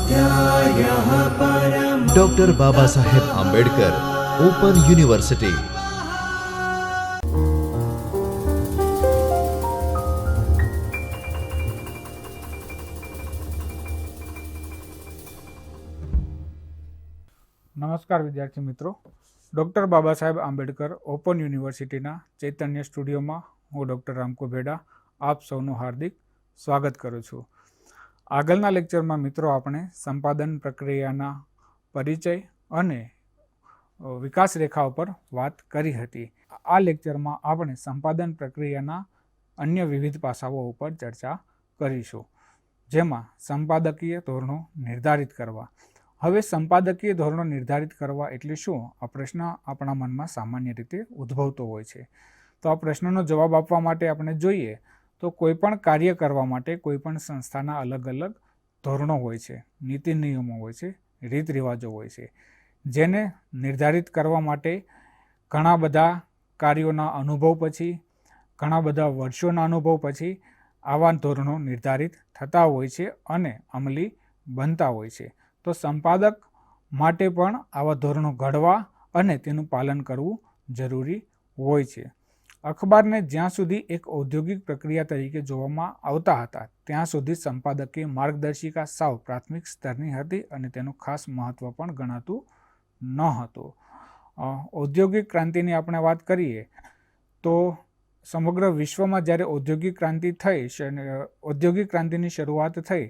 स्वाध्यायः परमः। Doctor Baba Saheb Ambedkar open university. નમસ્કાર વિદ્યાર્થી મિત્રો, ડૉક્ટર બાબા સાહેબ આંબેડકર ઓપન યુનિવર્સિટીના ચૈતન્ય સ્ટુડિયોમાં હું ડૉક્ટર રામકો ભેડા આપ સૌનું હાર્દિક સ્વાગત કરું છું. આગળના લેક્ચરમાં મિત્રો આપણે સંપાદન પ્રક્રિયાના પરિચય અને વિકાસ રેખા ઉપર વાત કરી હતી. આ લેક્ચરમાં આપણે સંપાદન પ્રક્રિયાના અન્ય વિવિધ પાસાઓ ઉપર ચર્ચા કરીશું, જેમાં સંપાદકીય ધોરણો નિર્ધારિત કરવા. હવે સંપાદકીય ધોરણો નિર્ધારિત કરવા એટલે શું? આ પ્રશ્ન આપણા મનમાં સામાન્ય રીતે ઉદ્ભવતો હોય છે. તો આ પ્રશ્નનો જવાબ આપવા માટે આપણે જોઈએ તો કોઈપણ કાર્ય કરવા માટે કોઈપણ સંસ્થાના અલગ અલગ ધોરણો હોય છે, નીતિ નિયમો હોય છે, રીત રિવાજો હોય છે, જેને નિર્ધારિત કરવા માટે ઘણા બધા કાર્યોના અનુભવ પછી, ઘણા બધા વર્ષોના અનુભવ પછી આવા ધોરણો નિર્ધારિત થતા હોય છે અને અમલી બનતા હોય છે. તો સંપાદક માટે પણ આવા ધોરણો ઘડવા અને તેનું પાલન કરવું જરૂરી હોય છે. અખબારને જ્યાં સુધી એક ઔદ્યોગિક પ્રક્રિયા તરીકે જોવામાં આવતા હતા ત્યાં સુધી સંપાદકીય માર્ગદર્શિકા સાવ પ્રાથમિક સ્તરની હતી અને તેનું ખાસ મહત્ત્વ પણ ગણાતું ન હતું. ઔદ્યોગિક ક્રાંતિની આપણે વાત કરીએ તો સમગ્ર વિશ્વમાં જ્યારે ઔદ્યોગિક ક્રાંતિ થઈ, ઔદ્યોગિક ક્રાંતિની શરૂઆત થઈ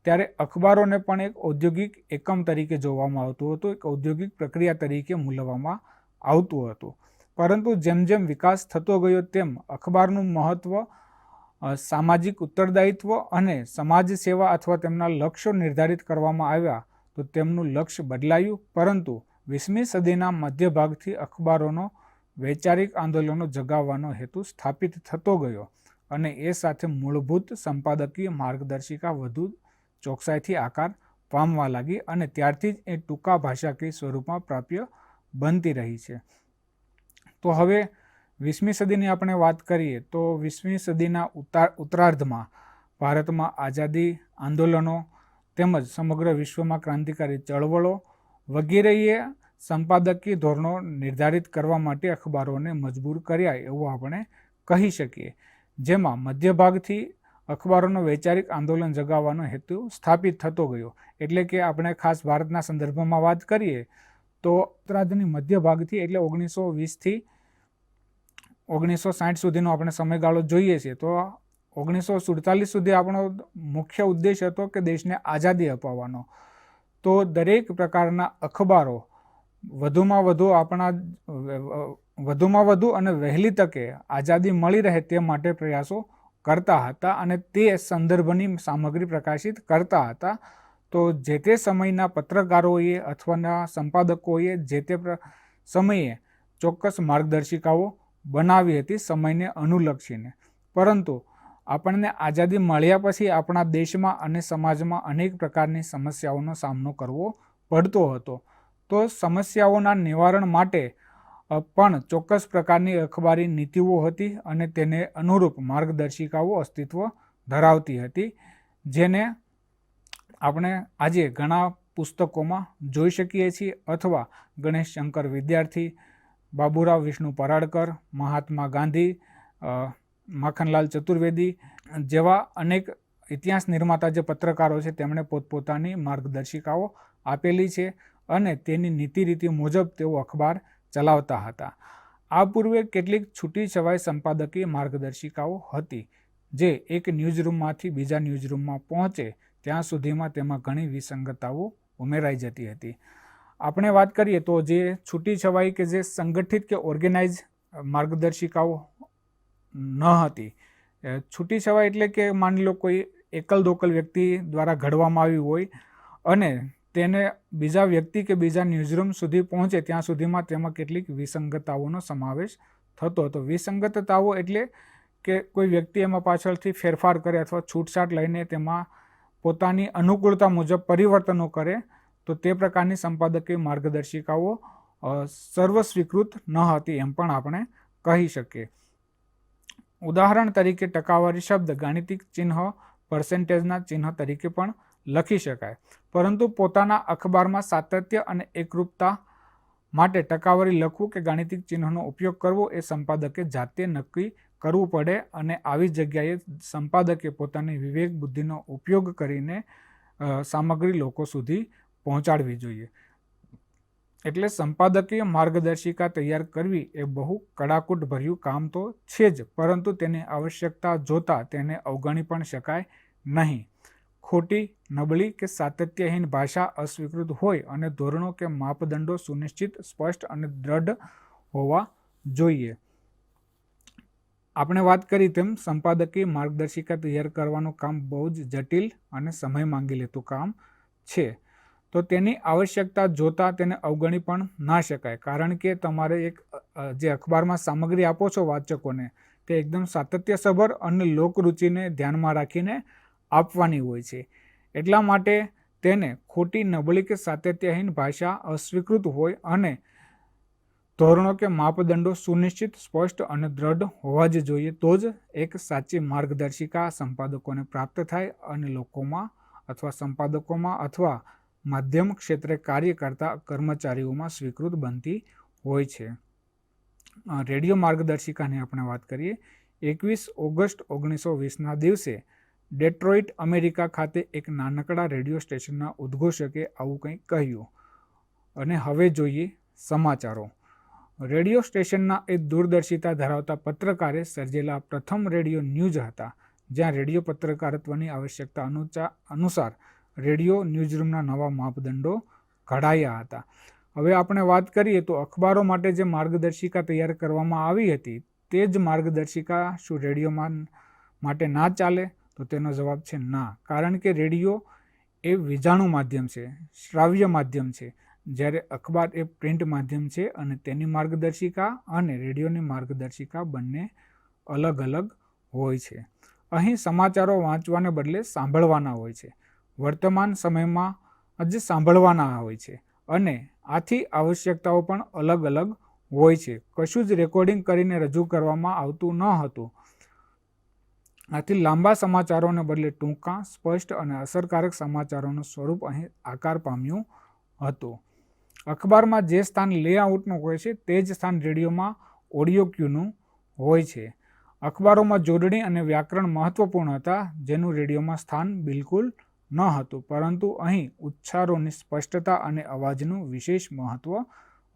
ત્યારે અખબારોને પણ એક ઔદ્યોગિક એકમ તરીકે જોવામાં આવતું હતું, એક ઔદ્યોગિક પ્રક્રિયા તરીકે મૂલવવામાં આવતું હતું. પરંતુ જેમ જેમ વિકાસ થતો ગયો તેમ અખબારનું મહત્ત્વ, સામાજિક ઉત્તરદાયિત્વ અને સમાજ સેવા અથવા તેમના લક્ષ્યો નિર્ધારિત કરવામાં આવ્યા તો તેમનું લક્ષ્ય બદલાયું. પરંતુ 20મી સદીના મધ્યભાગથી અખબારોનો વૈચારિક આંદોલનો જગાવવાનો હેતુ સ્થાપિત થતો ગયો અને એ સાથે મૂળભૂત સંપાદકીય માર્ગદર્શિકા વધુ ચોકસાઈથી આકાર પામવા લાગી અને ત્યારથી જ એ ટૂંકા ભાષાકીય સ્વરૂપમાં પ્રાપ્ય બનતી રહી છે. તો હવે 20મી સદીની આપણે વાત કરીએ તો 20મી સદીના ઉત્તરાર્ધમાં ભારતમાં આઝાદી આંદોલનો તેમજ સમગ્ર વિશ્વમાં ક્રાંતિકારી ચળવળો વગેરેએ સંપાદકીય ધોરણો નિર્ધારિત કરવા માટે અખબારોને મજબૂર કર્યા એવું આપણે કહી શકીએ. જેમાં મધ્યભાગથી અખબારોનો વૈચારિક આંદોલન જગાવવાનો હેતુ સ્થાપિત થતો ગયો. એટલે કે આપણે ખાસ ભારતના સંદર્ભમાં વાત કરીએ તો ઉત્તરાર્ધની મધ્ય ભાગથી એટલે 1920થી 1960 સુધીનો આપણે સમયગાળો જોઈએ છીએ તો 1947 સુધી આપણો મુખ્ય ઉદ્દેશ હતો કે દેશને આઝાદી અપાવવાનો. તો દરેક પ્રકારના અખબારો વધુમાં વધુ અને વહેલી તકે આઝાદી મળી રહે તે માટે પ્રયાસો કરતા હતા અને તે સંદર્ભની સામગ્રી પ્રકાશિત કરતા હતા. તો જે તે સમયના પત્રકારોએ અથવા સંપાદકોએ જે તે સમયે ચોક્કસ માર્ગદર્શિકાઓ બનાવી હતી સમયને અનુલક્ષીને. પરંતુ આપણને આઝાદી મળ્યા પછી આપણા દેશમાં અને સમાજમાં અનેક પ્રકારની સમસ્યાઓનો સામનો કરવો પડતો હતો. તો સમસ્યાઓના નિવારણ માટે પણ ચોક્કસ પ્રકારની અખબારી નીતિઓ હતી અને તેને અનુરૂપ માર્ગદર્શિકાઓ અસ્તિત્વ ધરાવતી હતી, જેને આપણે આજે ઘણા પુસ્તકોમાં જોઈ શકીએ છીએ અથવા ગણેશ શંકર વિદ્યાર્થી, બાબુરાવ વિષ્ણુ પરાડકર, મહાત્મા ગાંધી, માખનલાલ ચતુર્વેદી જેવા અનેક ઇતિહાસ નિર્માતા જે પત્રકારો છે તેમણે પોતપોતાની માર્ગદર્શિકાઓ આપેલી છે અને તેની નીતિ રીતિ મુજબ તેઓ અખબાર ચલાવતા હતા. આ પૂર્વે કેટલીક છૂટી છવાઈ સંપાદકીય માર્ગદર્શિકાઓ હતી જે એક ન્યૂઝરૂમમાંથી બીજા ન્યૂઝરૂમમાં પહોંચે ત્યાં સુધીમાં તેમાં ઘણી વિસંગતતાઓ ઉમેરાઈ જતી હતી. આપણે વાત કરીએ તો જે છૂટી છવાઈ કે જે સંગઠિત કે ઓર્ગેનાઇઝ માર્ગદર્શિકાઓ ન હતી. છૂટી છવાઈ એટલે કે માની લો કોઈ એકલ દોકલ વ્યક્તિ દ્વારા ઘડવામાં આવી હોય અને તેને બીજા વ્યક્તિ કે બીજા ન્યૂઝરૂમ સુધી પહોંચે ત્યાં સુધીમાં તેમાં કેટલીક વિસંગતતાઓનો સમાવેશ થતો હતો. વિસંગતતાઓ એટલે કે કોઈ વ્યક્તિ એમાં પાછળથી ફેરફાર કરે અથવા છૂટછાટ લઈને તેમાં પોતાની અનુકૂળતા મુજબ પરિવર્તનો કરે તો તે પ્રકારની સંપાદકીય માર્ગદર્શિકાઓ સર્વસ્વીકૃત ન હતી એમ પણ આપણે કહી શકીએ. ઉદાહરણ તરીકે ટકાવારી શબ્દ ગાણિતિક ચિહ્ન પર્સેન્ટેજના ચિહ્ન તરીકે પણ લખી શકાય, પરંતુ પોતાના અખબારમાં સાતત્ય અને એકરૂપતા માટે ટકાવારી લખવું કે ગાણિતિક ચિહ્નોનો ઉપયોગ કરવો એ સંપાદકે જાતે નક્કી કરવું પડે અને આવી જગ્યાએ સંપાદકે પોતાની વિવેક બુદ્ધિનો ઉપયોગ કરીને સામગ્રી લોકો સુધી પહોંચાડવી જોઈએ. એટલે સંપાદકીય માર્ગદર્શિકા તૈયાર કરવી એ બહુ કડાકૂટભર્યું કામ તો છે જ, પરંતુ તેની આવશ્યકતા જોતા તેને અવગણી પણ શકાય નહીં. ખોટી, નબળી કે સાતત્યહીન ભાષા અસ્વીકૃત હોય અને ધોરણો કે માપદંડો સુનિશ્ચિત, સ્પષ્ટ અને દ્રઢ હોવા જોઈએ. આપણે વાત કરી તેમ સંપાદકીય માર્ગદર્શિકા તૈયાર કરવાનું કામ બહુ જ જટિલ અને સમય માંગી લેતું કામ છે. તો તેની આવશ્યકતા જોતા તેને અવગણી પણ ના શકાય, કારણ કે તમારે જે અખબારમાં સામગ્રી આપો છો વાચકોને તે એકદમ સાતત્યસભર અને લોકરુચિને ધ્યાનમાં રાખીને આપવાની હોય છે. એટલા માટે તેને ખોટી, નબળી કે સાતત્યહીન ભાષા અસ્વીકૃત હોય અને ધોરણો કે માપદંડો સુનિશ્ચિત, સ્પષ્ટ અને દ્રઢ હોવા જ જોઈએ. તો જ એક સાચી માર્ગદર્શિકા સંપાદકોને પ્રાપ્ત થાય અને લોકોમાં અથવા સંપાદકોમાં અથવા માધ્યમ ક્ષેત્રે કાર્ય કરતા કર્મચારીઓમાં સ્વીકૃત બનતી હોય છે. રેડિયો માર્ગદર્શિકાની આપણે વાત કરીએ. 21 ઓગસ્ટ 1920ના દિવસે ડેટ્રોઇટ, અમેરિકા ખાતે એક નાનકડા રેડિયો સ્ટેશનના ઉદ્ઘોષકે આવું કંઈક કહ્યું. અને હવે જોઈએ સમાચારો. રેડિયો સ્ટેશનના એ દૂરદર્શિતા ધરાવતા પત્રકારે સર્જેલા પ્રથમ રેડિયો ન્યૂઝ હતા, જ્યાં રેડિયો પત્રકારત્વની આવશ્યકતા અનુસાર રેડિયો ન્યૂઝરૂમના નવા માપદંડો ઘડાયા હતા. હવે આપણે વાત કરીએ તો અખબારો માટે જે માર્ગદર્શિકા તૈયાર કરવામાં આવી હતી તે જ માર્ગદર્શિકા શું રેડિયોમાં માટે ના ચાલે? તો તેનો જવાબ છે ના, કારણ કે રેડિયો એ વીજાણુ માધ્યમ છે, શ્રાવ્ય માધ્યમ છે, જ્યારે અખબાર એ પ્રિન્ટ માધ્યમ છે અને તેની માર્ગદર્શિકા અને રેડિયોની માર્ગદર્શિકા બંને અલગ અલગ હોય છે. અહીં સમાચારો વાંચવાને બદલે સાંભળવાના હોય છે, વર્તમાન સમયમાં જ સાંભળવાના હોય છે અને આથી આવશ્યકતાઓ પણ અલગ અલગ હોય છે. કશું જ રેકોર્ડિંગ કરીને રજૂ કરવામાં આવતું ન હતું. આથી લાંબા સમાચારોને બદલે ટૂંકા, સ્પષ્ટ અને અસરકારક સમાચારોનું સ્વરૂપ અહીં આકાર પામ્યું હતું. અખબારમાં જે સ્થાન લેઆઉટનું હોય છે તે જ સ્થાન રેડિયોમાં ઓડિયો ક્યુનું હોય છે. અખબારોમાં જોડણી અને વ્યાકરણ મહત્વપૂર્ણ હતા, જેનું રેડિયોમાં સ્થાન બિલકુલ ન હતું, પરંતુ અહીં ઉચ્ચારોની સ્પષ્ટતા અને અવાજનું વિશેષ મહત્વ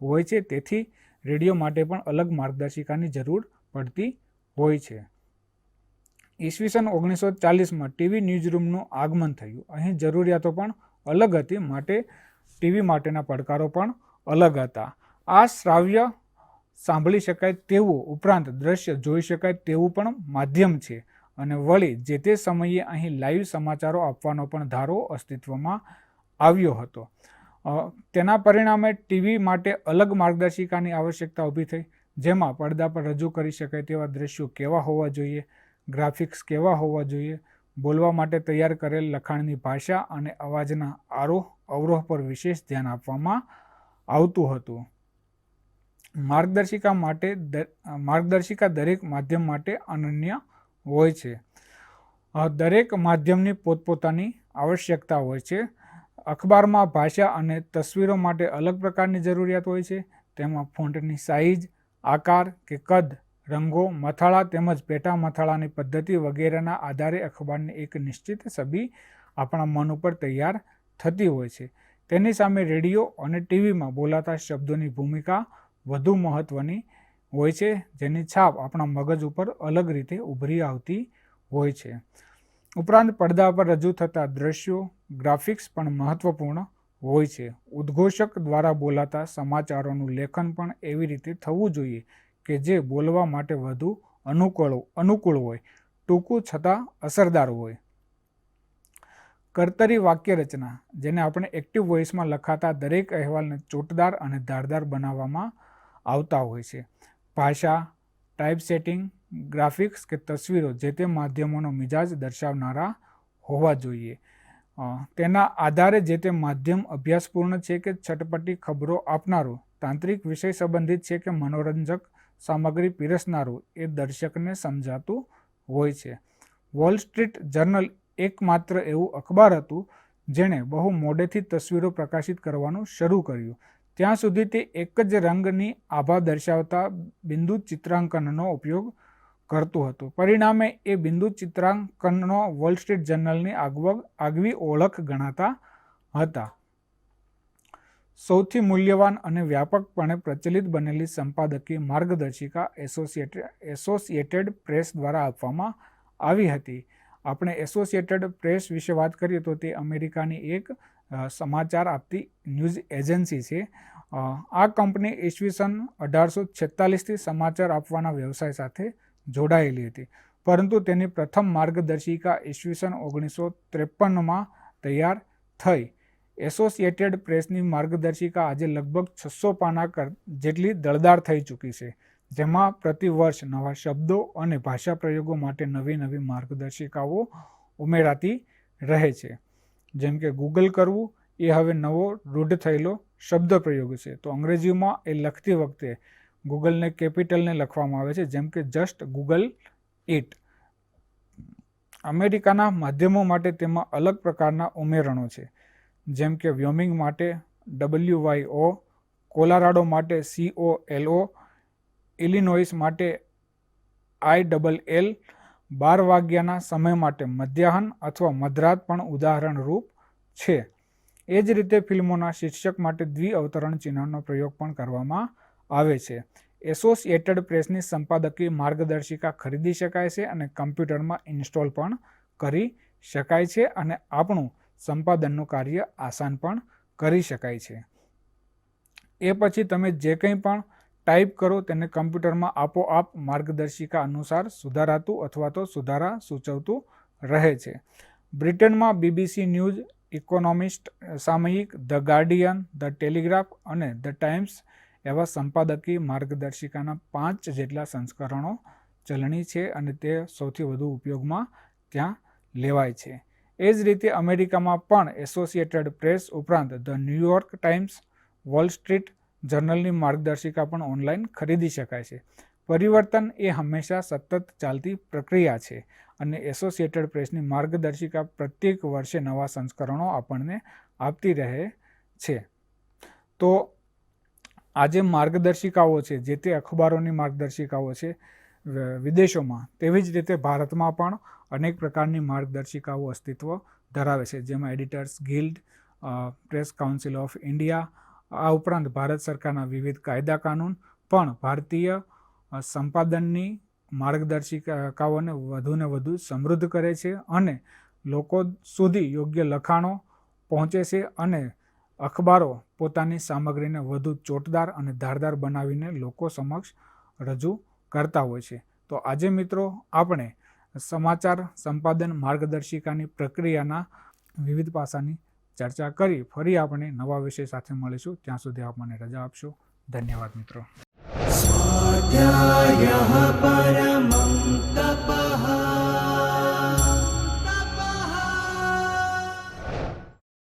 હોય છે. તેથી રેડિયો માટે પણ અલગ માર્ગદર્શિકાની જરૂર પડતી હોય છે. ઈસવીસન 1940માં ટીવી ન્યૂઝરૂમનું આગમન થયું. અહીં જરૂરિયાતો પણ અલગ હતી, માટે ટીવી માટેના પડકારો પણ અલગ હતા. આ શ્રાવ્ય સાંભળી શકાય તેવું ઉપરાંત દ્રશ્ય જોઈ શકાય તેવું પણ માધ્યમ છે અને વળી જે તે સમયે અહીં લાઈવ સમાચારો આપવાનો પણ ધારો અસ્તિત્વમાં આવ્યો હતો. તેના પરિણામે ટીવી માટે અલગ માર્ગદર્શિકાની આવશ્યકતા ઊભી થઈ, જેમાં પડદા પર રજૂ કરી શકાય તેવા દ્રશ્યો કેવા હોવા જોઈએ, ગ્રાફિક્સ કેવા હોવા જોઈએ, બોલવા માટે તૈયાર કરેલ લખાણની ભાષા અને અવાજના આરોહ અવરોહ પર વિશેષ ધ્યાન આપવામાં આવતું હતું. માર્ગદર્શિકા દરેક માધ્યમ માટે અનન્ય હોય છે. દરેક માધ્યમની પોતપોતાની આવશ્યકતા હોય છે. અખબારમાં ભાષા અને તસવીરો માટે અલગ પ્રકારની જરૂરિયાત હોય છે. તેમાં ફોન્ટની સાઇઝ, આકાર કે કદ, રંગો, મથાળા તેમજ પેટા મથાળાની પદ્ધતિ વગેરેના આધારે અખબારની એક નિશ્ચિત છબી આપણા મન ઉપર તૈયાર થતી હોય છે. તેની સામે રેડિયો અને ટીવીમાં બોલાતા શબ્દોની ભૂમિકા વધુ મહત્વની હોય છે, જેની છાપ આપણા મગજ ઉપર અલગ રીતે ઉભરી આવતી હોય છે. ઉપરાંત પડદા પર રજૂ થતા દ્રશ્યો, ગ્રાફિક્સ પણ મહત્વપૂર્ણ હોય છે. ઉદ્ઘોષક દ્વારા બોલાતા સમાચારોનું લેખન પણ એવી રીતે થવું જોઈએ કે જે બોલવા માટે વધુ અનુકૂળ હોય, ટૂંકું છતાં અસરદાર હોય. કર્તરી વાક્ય રચના, જેને આપણે એક્ટિવ વોઇસમાં લખાતા દરેક અહેવાલને ચોટદાર અને ધારદાર બનાવવામાં આવતા હોય છે. ભાષા, ટાઇપસેટિંગ, ગ્રાફિક્સ કે તસવીરો જે તે માધ્યમોનો મિજાજ દર્શાવનારા હોવા જોઈએ. તેના આધારે જે તે માધ્યમ અભ્યાસપૂર્ણ છે કે ચટપટી ખબરો આપનારું, તાંત્રિક વિષય સંબંધિત છે કે મનોરંજક સામગ્રી પીરસનારું એ દર્શકને સમજાતું હોય છે. વોલ સ્ટ્રીટ જર્નલ એકમાત્ર એવું અખબાર હતું જેણે બહુ મોડેથી તસવીરો પ્રકાશિત કરવાનું શરૂ કર્યું. ત્યાં સુધી તે એક જ રંગની આભા દર્શાવતા બિંદુ ચિત્રાંકનનો ઉપયોગ કરતું હતું. પરિણામે એ બિંદુ ચિત્રાંકનનો વોલ સ્ટ્રીટ જર્નલની આગવી ઓળખ ગણાતા હતા. સૌથી મૂલ્યવાન અને વ્યાપકપણે પ્રચલિત બનેલી સંપાદકીય માર્ગદર્શિકા એસોસિએટેડ પ્રેસ દ્વારા આપવામાં આવી હતી. આપણે એસોસિએટેડ પ્રેસ વિશે વાત કરીએ તો તે અમેરિકાની એક સમાચાર આપતી ન્યૂઝ એજન્સી છે. આ કંપની ઈસવીસન 1846થી સમાચાર આપવાના વ્યવસાય સાથે જોડાયેલી હતી, પરંતુ તેની પ્રથમ માર્ગદર્શિકા ઈસવીસન 1953માં તૈયાર થઈ. એસોસિએટેડ પ્રેસની માર્ગદર્શિકા આજે લગભગ 600 પાના જેટલી દળદાર થઈ ચૂકી છે, જેમાં પ્રતિ વર્ષ નવા શબ્દો અને ભાષા પ્રયોગો માટે નવી માર્ગદર્શિકાઓ ઉમેરાતી રહે છે. જેમ કે ગૂગલ કરવું એ હવે નવો રૂઢ થયેલો શબ્દ પ્રયોગ છે. તો અંગ્રેજીમાં એ લખતી વખતે ગૂગલને કેપિટલને લખવામાં આવે છે, જેમ કે જસ્ટ ગૂગલ ઇટ. અમેરિકાના માધ્યમો માટે તેમાં અલગ પ્રકારના ઉમેરણો છે, જેમ કે વ્યોમિંગ માટે WYO, કોલોરાડો માટે COLO, ઇલિનોઇસ માટે ILL, 12 વાગ્યાના સમય માટે મધ્યાહન અથવા મધરાત પણ ઉદાહરણરૂપ છે. એ જ રીતે ફિલ્મોના શીર્ષક માટે દ્વિઅવતરણ ચિહ્નનો પ્રયોગ પણ કરવામાં આવે છે. એસોસિએટેડ પ્રેસની સંપાદકીય માર્ગદર્શિકા ખરીદી શકાય છે અને કમ્પ્યુટરમાં ઇન્સ્ટોલ પણ કરી શકાય છે, અને આપણું સંપાદનનું કાર્ય આસાન પણ કરી શકાય છે. એ પછી તમે જે કંઈ પણ ટાઈપ કરો તેને કમ્પ્યુટરમાં આપોઆપ માર્ગદર્શિકા અનુસાર સુધારાતું અથવા તો સુધારા સૂચવતું રહે છે. બ્રિટનમાં BBC ન્યૂઝ, ઇકોનોમિસ્ટ સામયિક, ધ ગાર્ડિયન, ધ ટેલિગ્રાફ અને ધ ટાઈમ્સ એવા સંપાદકીય માર્ગદર્શિકાના 5 જેટલા સંસ્કરણો ચલણી છે અને તે સૌથી વધુ ઉપયોગમાં ત્યાં લેવાય છે. એ જ રીતે અમેરિકામાં પણ એસોસિએટેડ પ્રેસ ઉપરાંત the New York Times, Wall Street જર્નલની માર્ગદર્શિકા પણ ઓનલાઈન ખરીદી શકાય છે. પરિવર્તન એ હંમેશા સતત ચાલતી પ્રક્રિયા છે અને એસોસિએટેડ પ્રેસની માર્ગદર્શિકા પ્રત્યેક વર્ષે નવા સંસ્કરણો આપણને આપતી રહે છે. તો આ જે માર્ગદર્શિકાઓ છે, જે તે અખબારોની માર્ગદર્શિકાઓ છે વિદેશોમાં, તેવી જ રીતે ભારતમાં પણ અનેક પ્રકારની માર્ગદર્શિકાઓ અસ્તિત્વ ધરાવે છે, જેમાં editors guild, press council of India, આ ઉપરાંત ભારત સરકારના વિવિધ કાયદા કાનૂન પણ ભારતીય સંપાદનની માર્ગદર્શિકાઓને વધુને વધુ સમૃદ્ધ કરે છે અને લોકો સુધી યોગ્ય લખાણો પહોંચે છે અને અખબારો પોતાની સામગ્રીને વધુ ચોટદાર અને ધારદાર બનાવીને લોકો સમક્ષ રજૂ કરતા હોય છે. તો આજે મિત્રો આપણે સમાચાર સંપાદન માર્ગદર્શિકાની પ્રક્રિયાના વિવિધ પાસાની ચર્ચા કરી. ફરી આપણે નવા વિષય સાથે મળીશું. ત્યાં સુધી આપ મને રજા આપશો. ધન્યવાદ મિત્રો.